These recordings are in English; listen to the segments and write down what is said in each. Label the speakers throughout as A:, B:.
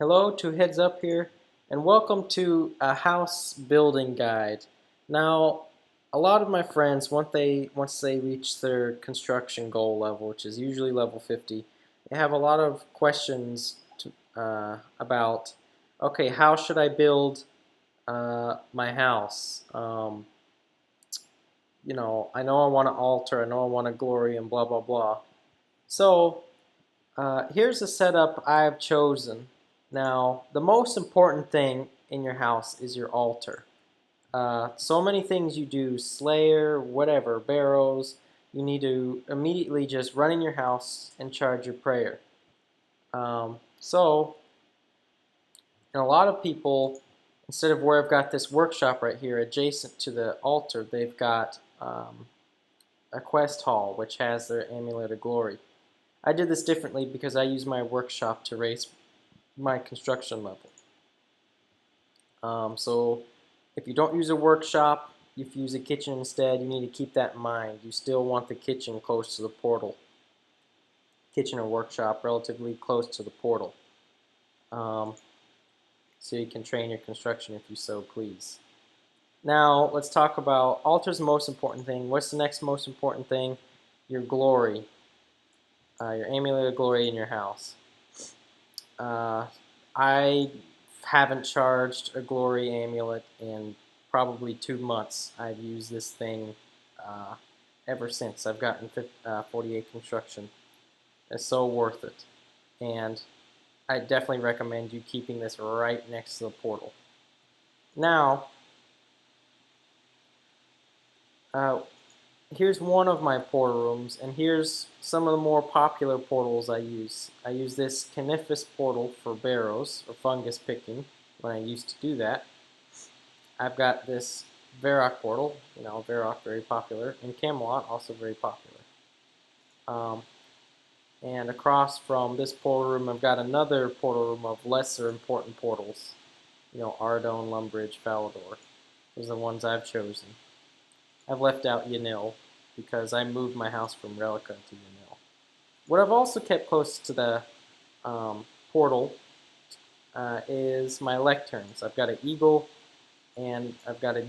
A: Hello to Heads Up here, and welcome to a house building guide. Now, a lot of my friends, once they reach their construction goal level, which is usually level 50, they have a lot of questions about, okay, how should I build my house? I know I want to altar, I know I want to glory, and blah blah blah. So here's the setup I've chosen. Now, the most important thing in your house is your altar. So many things you do, slayer, whatever, barrows, you need to immediately just run in your house and charge your prayer. So, and a lot of people, instead of where I've got this workshop right here adjacent to the altar, they've got a quest hall which has their amulet of glory. I did this differently because I use my workshop to raise my construction level. So if you don't use a workshop, if you use a kitchen instead, you need to keep that in mind. You still want the kitchen close to the portal. Kitchen or workshop relatively close to the portal. So you can train your construction if you so please. Now let's talk about altar's the most important thing. What's the next most important thing? Your glory. Your amulet of glory in your house. I haven't charged a glory amulet in probably 2 months. I've used this thing ever since I've gotten 48 construction. It's so worth it. And I definitely recommend you keeping this right next to the portal. Now, here's one of my portal rooms, and here's some of the more popular portals I use. I use this coniferous portal for barrows or fungus picking when I used to do that. I've got this Varrock portal, Varrock very popular, and Camelot also very popular. And across from this portal room, I've got another portal room of lesser important portals. Ardone, Lumbridge, Falador. Those are the ones I've chosen. I've left out Yanil because I moved my house from Relica to Yanil. What I've also kept close to the portal is my Lecterns. I've got an eagle and I've got a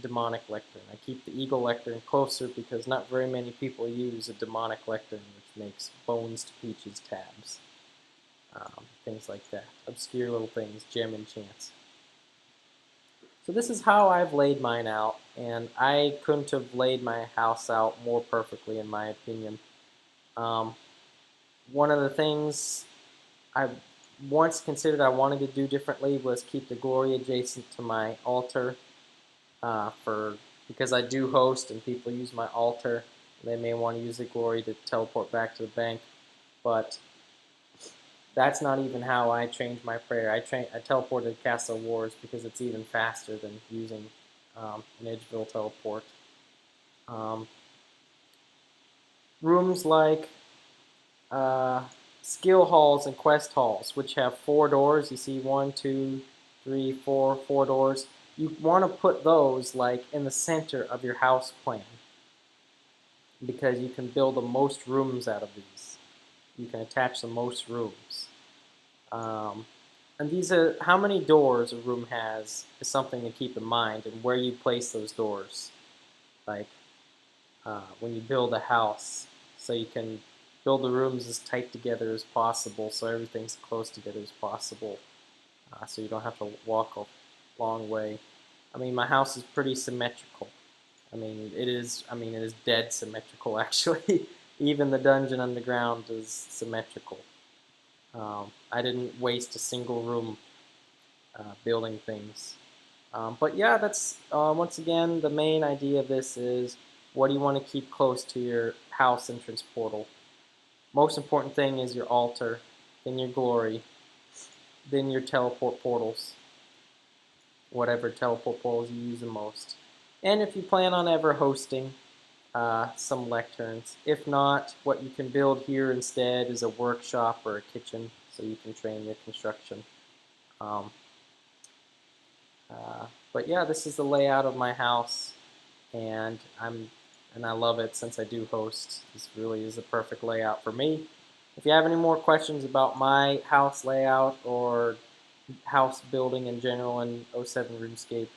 A: demonic lectern. I keep the eagle lectern closer because not very many people use a demonic lectern, which makes bones to peaches tabs. Things like that. Obscure little things, gem enchants. So this is how I've laid mine out, and I couldn't have laid my house out more perfectly in my opinion. One of the things I once considered I wanted to do differently was keep the glory adjacent to my altar because I do host and people use my altar. They may want to use the glory to teleport back to the bank, but that's not even how I changed my prayer. I teleported to Castle Wars because it's even faster than using an Edgeville teleport. Rooms like skill halls and quest halls, which have 4 doors. You see 1, 2, 3, 4 doors. You want to put those like in the center of your house plan because you can build the most rooms out of these. You can attach the most rooms. And these are how many doors a room has is something to keep in mind, and where you place those doors. Like when you build a house, so you can build the rooms as tight together as possible, so everything's close together as possible, so you don't have to walk a long way. I mean, my house is pretty symmetrical. It is dead symmetrical actually. Even the dungeon underground is symmetrical. I didn't waste a single room building things. But yeah, that's once again the main idea of this is what do you want to keep close to your house entrance portal. Most important thing is your altar, then your glory, then your teleport portals, whatever teleport portals you use the most. And if you plan on ever hosting, some lecterns. If not, what you can build here instead is a workshop or a kitchen, so you can train your construction. But yeah, this is the layout of my house, and I love it since I do host. This really is a perfect layout for me. If you have any more questions about my house layout or house building in general in '07 RuneScape,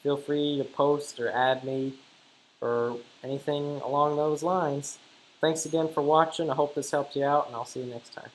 A: feel free to post or add me or anything along those lines. Thanks again for watching. I hope this helped you out, and I'll see you next time.